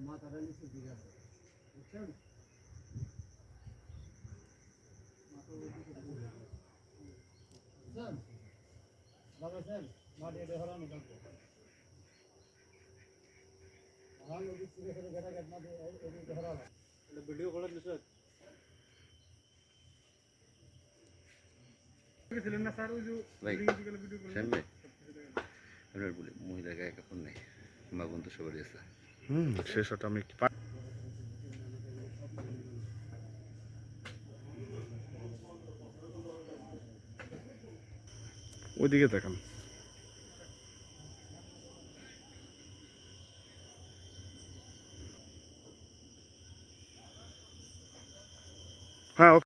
মাথাটা নিচে দিকে বুঝছেন? লাগাচ্ছেন মাটি এটা হরানো থাকবে ভিডিও করে নিশ্চয় না স্যার ওই যে মহিলা গায়ে কাপড় নেই, মা বন্ধু সবারই আছে। শেষ ওটা আমি ওইদিকে দেখান। হ্যাঁ ওকে।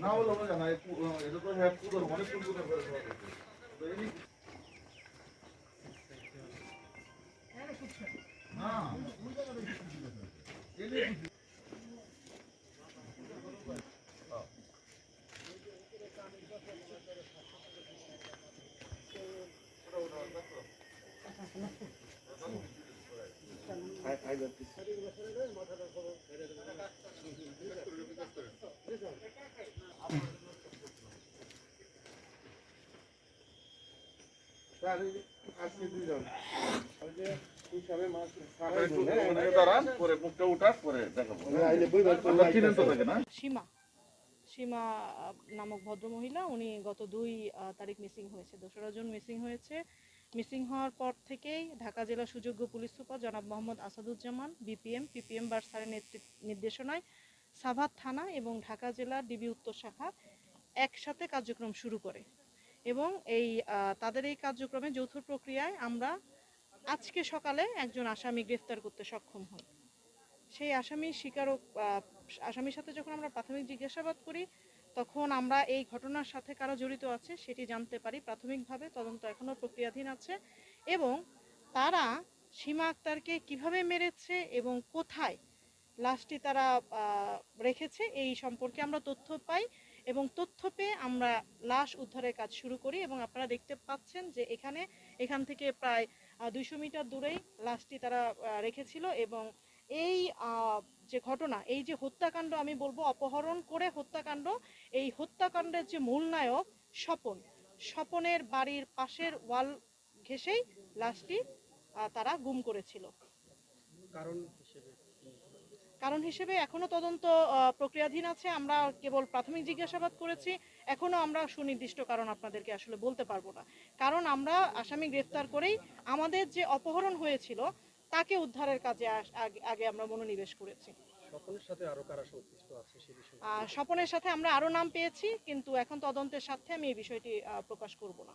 না বলো না এটা তো হ্যাঁ পুরো অনেক সুন্দর করে সীমা সীমা নামক ভদ্রমহিলা, উনি গত 2 তারিখ মিসিং হয়েছে। 2রা জুন মিসিং হয়েছে। মিসিং হওয়ার পর থেকেই ঢাকা জেলা সুযোগ্য পুলিশ সুপার জনাব মোহাম্মদ আসাদুজ্জামান পিপিএম বার্ড স্যারের নির্দেশনায় সাভার থানা এবং ঢাকা জেলা ডিবি উত্তর শাখা একসাথে কার্যক্রম শুরু করে এবং তাদের এই কার্যক্রমে যৌথ প্রক্রিয়ায় আমরা আজকে সকালে একজন আসামি গ্রেফতার করতে সক্ষম হই। সেই আসামির সাথে যখন আমরা প্রাথমিক জিজ্ঞাসাবাদ করি তখন আমরা এই ঘটনার সাথে কারা জড়িত আছে সেটি জানতে পারি। প্রাথমিকভাবে তদন্ত এখনও প্রক্রিয়াধীন আছে এবং তারা সীমা আক্তারকে কিভাবে মেরেছে এবং কোথায় লাশটি তারা রেখেছে এই সম্পর্কে আমরা তথ্য পাই এবং তথ্য পেয়ে আমরা লাশ উদ্ধারের কাজ শুরু করি এবং আপনারা দেখতে পাচ্ছেন যে এখান থেকে প্রায় 200 মিটার দূরেই লাশটি তারা রেখেছিল এবং এই যে ঘটনা, এই যে হত্যাকাণ্ড, আমি বলবো অপহরণ করে হত্যাকাণ্ড, এই হত্যাকাণ্ডের যে মূল নায়ক স্বপনের বাড়ির পাশের ওয়াল ঘেঁষেই লাশটি তারা গুম করেছিল। কারণ হিসেবে এখনো তদন্ত প্রক্রিয়াধীন আছে। আমরা কেবল প্রাথমিক জিজ্ঞাসাবাদ করেছি, এখনো আমরা সুনির্দিষ্ট কারণ আপনাদেরকে আসলে বলতে পারবো না। কারণ আমরা আসামি গ্রেফতার করেই আমাদের যে অপহরণ হয়েছিল তাকে উদ্ধারের কাজে আগে আমরা মনোনিবেশ করেছি। স্বপনের সাথে আমরা আরো নাম পেয়েছি, কিন্তু এখন তদন্তের সাথে আমি এই বিষয়টি প্রকাশ করব না।